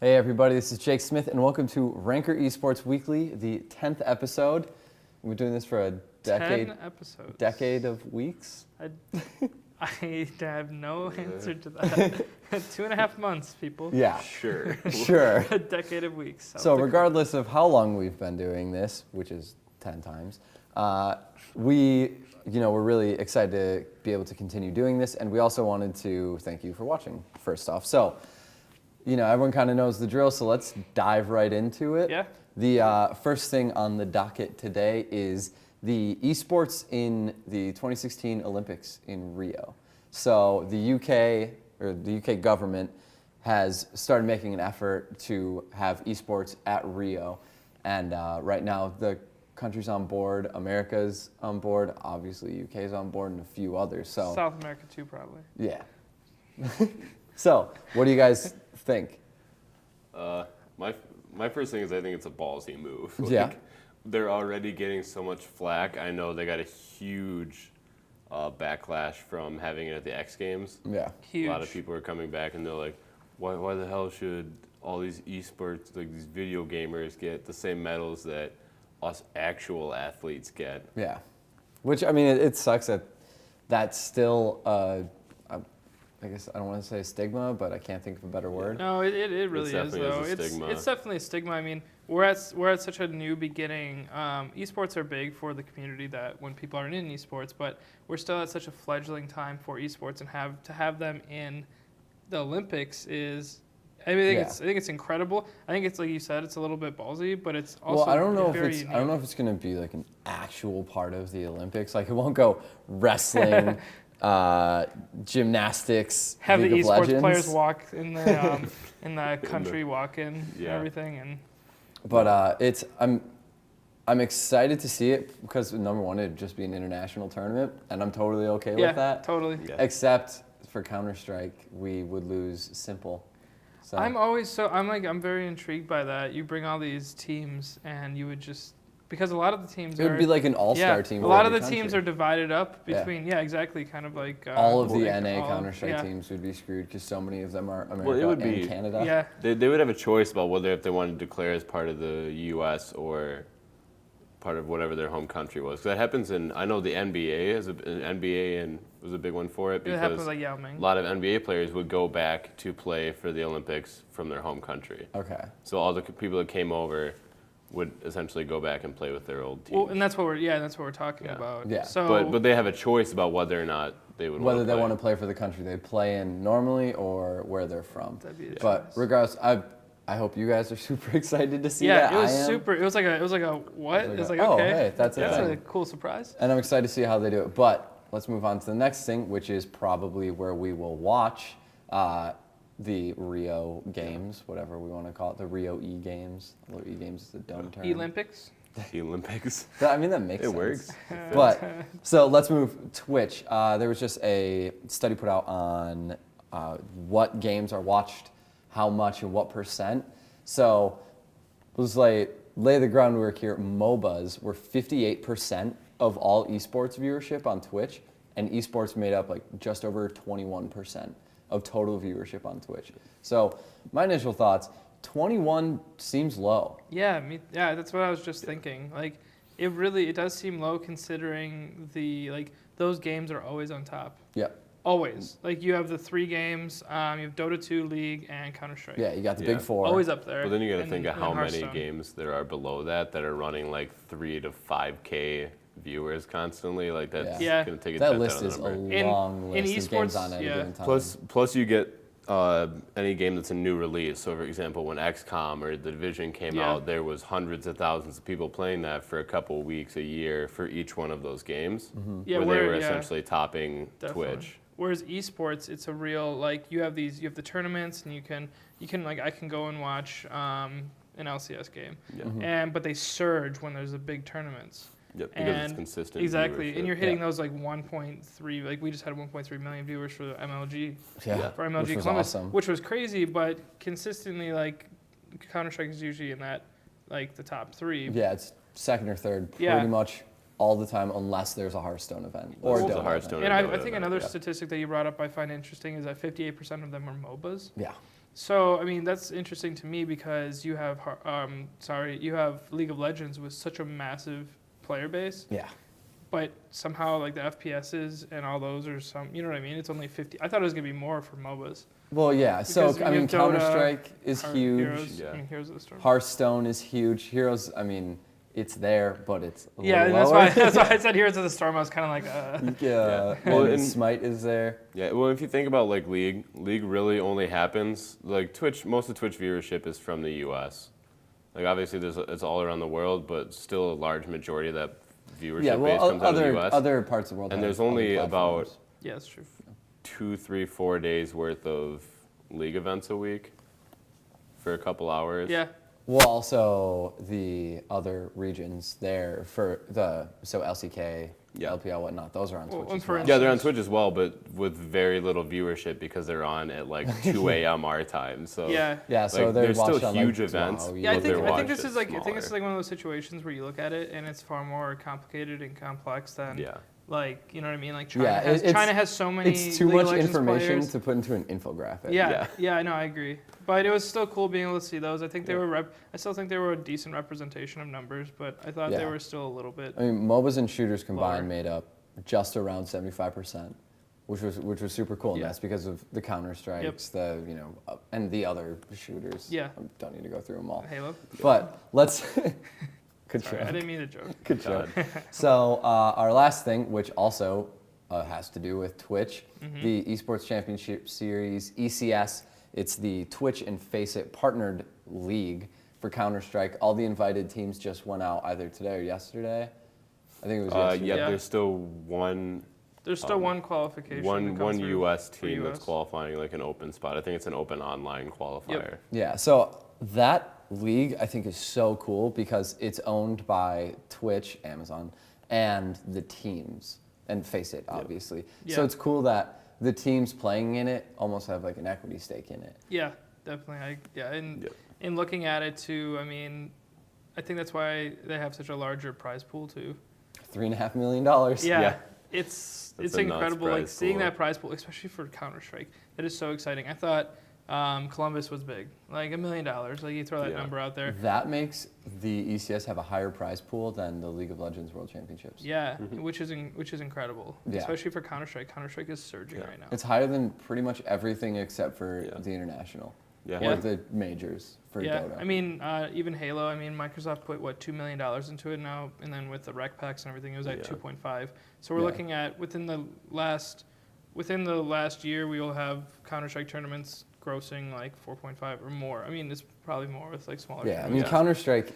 Hey everybody, this is Jake Smith and welcome to Rankr Esports Weekly, the 10th episode. We're doing this for a decade. 10 episodes. Decade of weeks? I have no answer to that. 2.5 months, people. Yeah. Sure. Sure. A decade of weeks. So regardless of how long we've been doing this, which is 10 times, we're really excited to be able to continue doing this, and we also wanted to thank you for watching, first off. So, everyone kind of knows the drill, so let's dive right into it. Yeah. The first thing on the docket today is the esports in the 2016 Olympics in Rio. So the UK government has started making an effort to have esports at Rio, and right now the country's on board, America's on board, obviously UK's on board, and a few others. So South America too, probably. yeah. So what do you guys think? My first thing is I think it's a ballsy move. Yeah. They're already getting so much flack. I know they got a huge backlash from having it at the X Games. Yeah. Huge. A lot of people are coming back and they're like, why the hell should all these esports, like these video gamers, get the same medals that us actual athletes get? Yeah. Which, I mean, it sucks that that's still, I guess I don't want to say stigma, but I can't think of a better word. No, it really is, though. A stigma. It's definitely a stigma. I mean, we're at such a new beginning. Esports are big for the community that when people aren't in esports, but we're still at such a fledgling time for esports, and to have them in the Olympics is, I think it's incredible. I think it's like you said, it's a little bit ballsy, but it's also well, I don't know very if unique. I don't know if it's going to be like an actual part of the Olympics. Like it won't go wrestling, gymnastics, Have League the of esports Legends. players walk in the in the country walk-in and Yeah. everything, and But I'm excited to see it because number one, it'd just be an international tournament, and I'm totally okay yeah, with that. totally. Yeah. Except for Counter-Strike, we would lose Simple. So I'm very intrigued by that. You bring all these teams, and you would just, because a lot of the teams it would be like an all-star team. A for lot of every the teams country. are divided up between exactly, kind of like all of the like NA all- Counter-Strike yeah. teams would be screwed because so many of them are America Well, it would and be- Canada. Yeah, They would have a choice about whether if they wanted to declare as part of the U.S. or part of whatever their home country was. 'Cause that happens I know the NBA was a big one for it it happens because like Yao Ming. a lot of NBA players would go back to play for the Olympics from their home country. Okay. So all the people that came over would essentially go back and play with their old team. Well, and that's what we're talking Yeah. about. Yeah. So, But they have a choice about whether or not they would Whether want to they play. want to play for the country they play in normally or where they're from. that'd be a But choice. regardless, I hope you guys are super excited to see yeah, that. it was I am. super. It was like a what? It was It's like like a, oh, okay, hey, that's a that's thing. a cool surprise. And I'm excited to see how they do it. But let's move on to the next thing, which is probably where we will watch the Rio Games, whatever we want to call it, the Rio E Games. Although E Games is a dumb term. Olympics. The Olympics. I mean, that makes It sense. works. But so let's move Twitch. There was just a study put out on what games are watched, how much, and what percent. So let's lay the groundwork here. MOBAs were 58% of all esports viewership on Twitch, and esports made up like just over 21% of total viewership on Twitch. So my initial thoughts, 21 seems low. Yeah, that's what I was just thinking. Like, it does seem low considering those games are always on top. Yeah. Always. Like, you have the 3 games, you have Dota 2, League, and Counter-Strike. Yeah, you got the Yeah. big four. Always up there. But then you got to And- think of and how many Hearthstone. games there are below that are running like 3 to 5K viewers constantly. Like that's Yeah. going to take a That dent list on the is a number. long in list of games esports, on any yeah. given time. Plus you get any game that's a new release. So for example, when XCOM or The Division came Yeah. out, there was hundreds of thousands of people playing that for a couple weeks, a year for each one of those games. Yeah, where they were yeah, essentially topping definitely. Twitch. Whereas esports, it's a real, like, you have the tournaments, and you can like, I can go and watch an LCS game, Yeah. but they surge when there's a big tournaments. Yep, because it's And consistent. Exactly, and viewership. you're hitting Yeah. those like 1.3, like we just had 1.3 million viewers for the MLG, yeah, for MLG which was Columbus, awesome. which was crazy, but consistently, like, Counter-Strike is usually in that, like, the top 3. Yeah, it's second or third pretty Yeah. much all the time unless there's a Hearthstone event or Unless a there's a Dota Hearthstone event. And I Dota think event, another yeah. statistic that you brought up I find interesting is that 58% of them are MOBAs. Yeah. So I mean that's interesting to me because you have you have League of Legends with such a massive player base, Yeah. but somehow like the FPSs and all those are some, you know what I mean? It's only 50. I thought it was gonna be more for MOBAs. Well, yeah. So Because I you mean, have Dota, Counter Strike is huge. Heroes, Yeah. I mean, Heroes of the Storm. Hearthstone is huge. Heroes, I mean, it's there, but it's a Yeah, little that's lower. why I said Heroes of the Storm. I was kind of like, Yeah. Well, And and- Smite is there. Yeah, well, if you think about like League really only happens like Twitch. Most of Twitch viewership is from the U.S. Like obviously, it's all around the world, but still a large majority of that viewership Yeah. base Well, comes out of the other U.S. other parts of the world. And have there's other only about platforms. yeah, it's true. 2, 3, 4 days worth of League events a week for a couple hours. Yeah, Well, also the other regions there for so LCK, Yeah. LPL, whatnot. Those are on Well, Twitch. and as for well. Yeah, they're on Twitch as well, but with very little viewership because they're on at like 2 a.m. our time. So yeah. Yeah, so like, they're there's still watched on, huge like, events. tomorrow, Yeah, I but think they're I think watched this at is like I think this is smaller. like one of those situations where you look at it and it's far more complicated and complex than Yeah. like you know what I mean. Like China Yeah, has it's- China has so many. It's too League of much Legends information players. to put into an infographic. Yeah, I know, I agree. But it was still cool being able to see those. I think they Yeah. were. I still think they were a decent representation of numbers, but I thought they Yeah. were still a little bit. I mean, MOBAs and shooters combined Lower. made up just around 75%, which was super cool. And Yeah. that's because of the Counter Strikes, and the other shooters. Yeah. I don't need to go through them all. Halo. But let's. Good Sorry, I job. didn't mean to joke. Good job. So our last thing, which also has to do with Twitch, Mm-hmm. the Esports Championship Series, ECS. It's the Twitch and Faceit partnered league for Counter-Strike. All the invited teams just went out either today or yesterday. I think it was yesterday. Yeah, Yeah. there's still one There's still one qualification. to come one through U.S. for team that's US. qualifying like an open spot. I think it's an open online qualifier. Yeah, so that league I think is so cool because it's owned by Twitch, Amazon, and the teams, and Faceit obviously. So Yeah. it's cool that the teams playing in it almost have like an equity stake in it. Yeah, definitely. And Yep. in looking at it too, I mean, I think that's why they have such a larger prize pool too. $3.5 million. Yeah, Yeah. it's That's a nuts incredible. Like prize seeing pool. that prize pool, especially for Counter Strike, that is so exciting. I thought Columbus was big, like $1 million. Like you throw that Yeah. number out there. That makes the ECS have a higher prize pool than the League of Legends World Championships. Yeah, which is incredible, Yeah. especially for Counter Strike. Counter Strike is surging Yeah. right now. It's higher than pretty much everything except for Yeah. the international. Yeah. Yeah. Or the majors for Yeah, Dota. I mean, even Halo. I mean, Microsoft put what $2 million into it now, and then with the rec packs and everything, it was at Yeah. 2.5. So we're Yeah. looking at within the last year, we will have Counter Strike tournaments grossing like 4.5 or more. I mean, it's probably more with like smaller. Yeah, I mean, tournaments. Counter-Strike,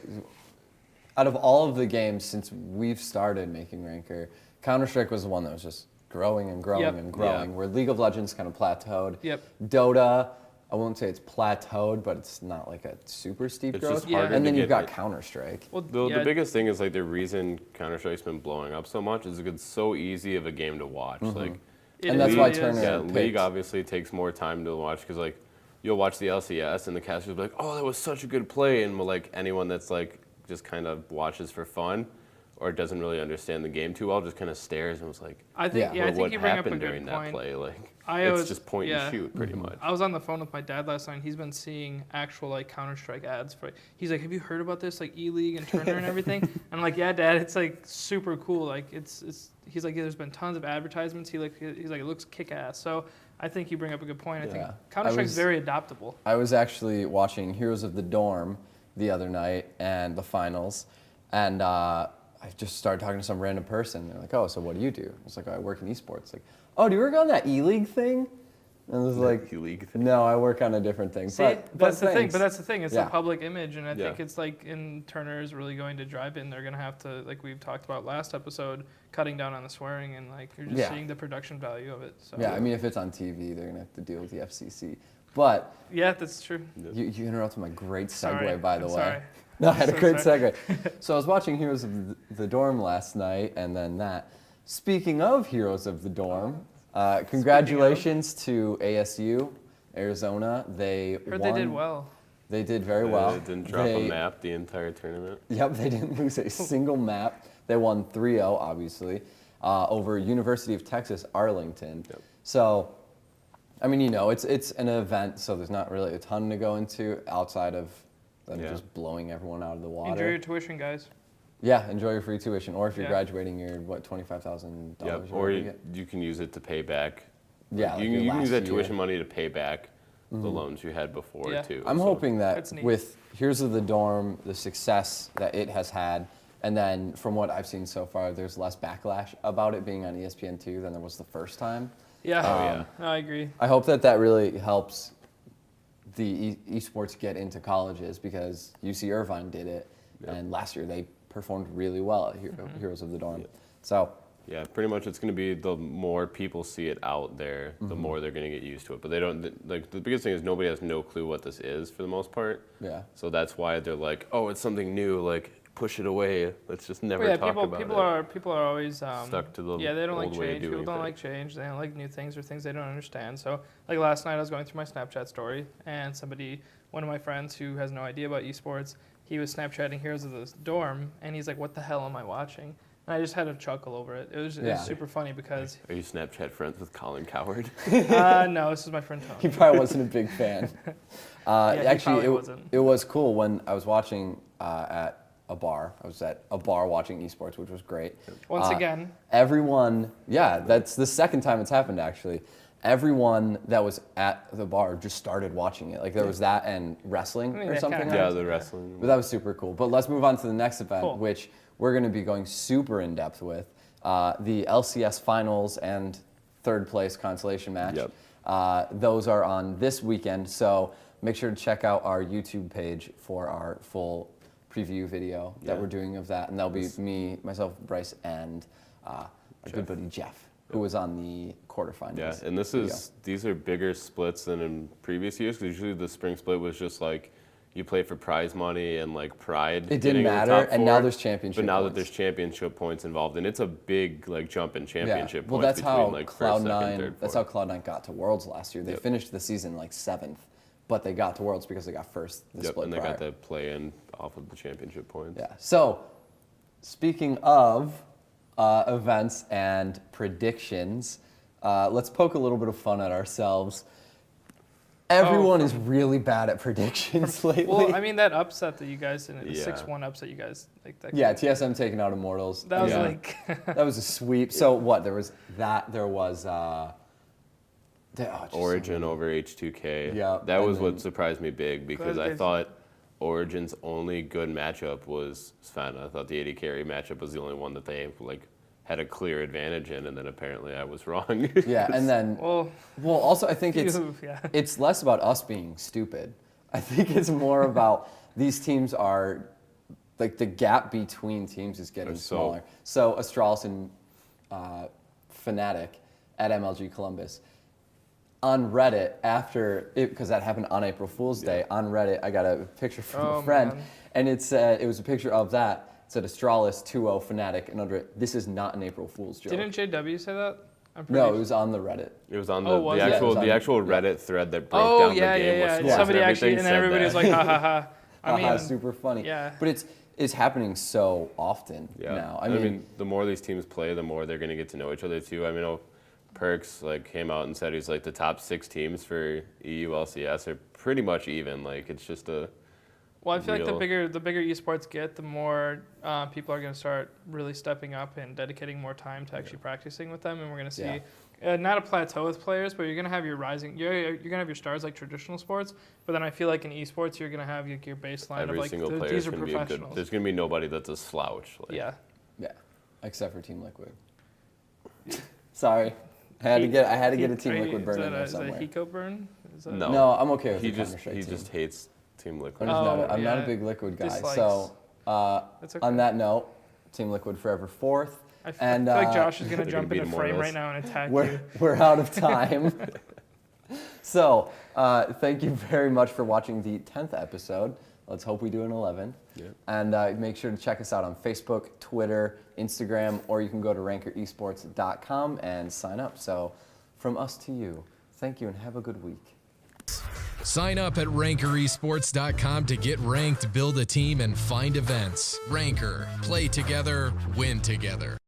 out of all of the games since we've started making Rankr, Counter-Strike was the one that was just growing and growing Yep. and growing, Yeah. where League of Legends kind of plateaued. Yep. Dota, I won't say it's plateaued, but it's not like a super steep It's growth. just Yeah. harder And then to you've get got it. Counter-Strike. Well, The yeah, biggest thing is like the reason Counter Strike's been blowing up so much is because it's so easy of a game to watch. Like, it and that's really why is. Turner- yeah, picked- League obviously takes more time to watch because like you'll watch the LCS and the casters will be like, oh, that was such a good play, and like anyone that's like just kind of watches for fun or doesn't really understand the game too well just kind of stares and was like, I think Yeah. I well, think what you bring up a happened good during point. that play? Like, I it's always- just point yeah. and shoot pretty much. I was on the phone with my dad last night. And he's been seeing actual like Counter Strike ads for. He's like, "Have you heard about this like E League and Turner and everything?" And I'm like, "Yeah, Dad. It's like super cool. Like it's." He's like, yeah, "There's been tons of advertisements." He's like, "It looks kick ass." So I think you bring up a good point. I think Yeah. Counter Strike's was- very adoptable. I was actually watching Heroes of the Dorm the other night and the finals, and I just started talking to some random person. They're like, "Oh, so what do you do?" I was like, "Oh, I work in esports." Like, "Oh, do you work on that E-League thing?" And I was like, E-League thing. "No, I work on a different thing." See, but that's the thing. thanks. But that's the thing. It's Yeah. the public image, and I Yeah. think it's like in Turner is really going to drive it. And they're going to have to, like we've talked about last episode, cutting down on the swearing, and like you're just Yeah. seeing the production value of it. So Yeah, I mean, if it's on TV, they're gonna have to deal with the FCC. But yeah, that's true. you interrupted my great segue, Sorry, by the I'm way. sorry. No, I had a So great sorry. segue. So I was watching Heroes of the Dorm last night, and then that. Speaking of Heroes of the Dorm, congratulations to ASU, Arizona. They Heard won. they did well. They did very well. They didn't drop They- a map the entire tournament. Yep, they didn't lose a single map. They won 3-0, obviously, over University of Texas Arlington. Yep. So I mean, you know, it's an event, so there's not really a ton to go into outside of them just blowing everyone out of the water. Enjoy your tuition, guys. Yeah, enjoy your free tuition, or if you're Yeah. graduating, you're $25,000. Yep. Or you can use it to pay back. Yeah, like you your can last use that year. tuition money to pay back the loans you had before Yeah. too. I'm so. hoping that That's neat. with Heroes of the Dorm, the success that it has had, and then from what I've seen so far, there's less backlash about it being on ESPN2 than there was the first time. Yeah. yeah. No, I agree. I hope that really helps the esports get into colleges, because UC Irvine did it, and last year they performed really well at Heroes of the Dorm. So Yeah, pretty much it's going to be the more people see it out there, the more they're going to get used to it. But they don't, like, the biggest thing is nobody has no clue what this is for the most part. yeah. So that's why they're like, oh, it's something new, like, push it away. Let's just never Well, yeah, talk about it. people are always Stuck to the yeah, they don't like old way of change. People doing don't things. like change. They don't like new things or things they don't understand. So like last night I was going through my Snapchat story, and one of my friends who has no idea about esports, he was Snapchatting Heroes of the Dorm, and he's like, what the hell am I watching? And I just had a chuckle over it. It was super funny because Are you Snapchat friends with Colin Coward? no, this is my friend He Tony. probably wasn't a big fan. He probably Actually, wasn't. it was cool when I was watching at a bar. I was at a bar watching esports, which was great. Once again, Everyone, that's the second time it's happened, actually. Everyone that was at the bar just started watching it. Like, there was that and wrestling I mean, or that something. kinda Yeah, happens, the wrestling. But that was super cool. But let's move on to the next event, Cool. which we're going to be going super in depth with. The LCS finals and third place consolation match. Yep. Those are on this weekend, so make sure to check out our YouTube page for our full preview video that we're doing of that. And that'll be me, myself, Bryce, and our good buddy Jeff, who was on the quarterfinals. Yeah, and these are bigger splits than in previous years, because usually the spring split was just like you play for prize money and like pride. It didn't getting in the matter, top and now four, there's championship But now that points. there's championship points involved, and it's a big like jump in championship Well, points that's between how like first, second, Cloud9. third, That's fourth. how Cloud9 got to Worlds last year. They finished the season like 7th, but they got to Worlds because they got first the split and they prior. got the play-in off of the championship points. Yeah. So, speaking of events and predictions, let's poke a little bit of fun at ourselves. Everyone is really bad at predictions lately. well, I mean that upset that you guys did, the Yeah. 6-1 upset you guys like that. yeah, TSM taking out Immortals. That was Yeah. like That was a sweep. So what? There was that. There was. Just Origin over H2K. Yeah, That and was then- what surprised me big, because I they've- thought Origin's only good matchup was Sven. I thought the AD carry matchup was the only one that they like had a clear advantage in, and then apparently I was wrong. Yeah, and then well, also I think it's yeah. it's less about us being stupid. I think it's more about these teams are like the gap between teams is getting So- smaller. So Astralis and Fnatic at MLG Columbus. On Reddit, after it, because that happened on April Fool's Day, on Reddit, I got a picture from Oh, a friend, man. and it was a picture of that. It said Astralis 2-0 Fnatic, and under it, this is not an April Fool's joke. Didn't JW say that? I'm pretty No, sure. it was on the Reddit. It was on Oh, the, was the it? actual Yeah, it was the on- actual yeah. Reddit thread that broke Oh down yeah, the game. yeah, with yeah. scores Somebody and actually, everything and said everybody was that. like, ha ha ha. I mean, Super funny. yeah. But it's happening so often now. I mean, the more these teams play, the more they're going to get to know each other too. I mean, Perks like came out and said he's like the top 6 teams for EU LCS are pretty much even. Like it's just a well, I feel like real- the bigger esports get, the more people are going to start really stepping up and dedicating more time to actually practicing with them, and we're going to see not a plateau with players, but you're going to have your rising, you're going to have your stars like traditional sports, but then I feel like in esports you're going to have your baseline every of like single player these is are going to be a good. professionals. There's going to be nobody that's a slouch. Like, Yeah. yeah, except for Team Liquid. Sorry, I had to get a Team Liquid burn in there Is that somewhere. a Hiko burn? Is that, No. No, I'm okay with he the just Counter-Strike he team. just hates Team Liquid. I'm not a yeah. big Liquid guy. Dislikes. So That's okay. on that note, Team Liquid forever 4th. I feel, And, I feel like Josh is going to They're jump gonna into beat frame Immortals. right now and attack We're, you. we're out of time. So thank you very much for watching the 10th episode. Let's hope we do an 11th. Yeah. And make sure to check us out on Facebook, Twitter, Instagram, or you can go to rankeresports.com and sign up. So from us to you, thank you and have a good week. Sign up at rankeresports.com to get ranked, build a team, and find events. Rankr, play together, win together.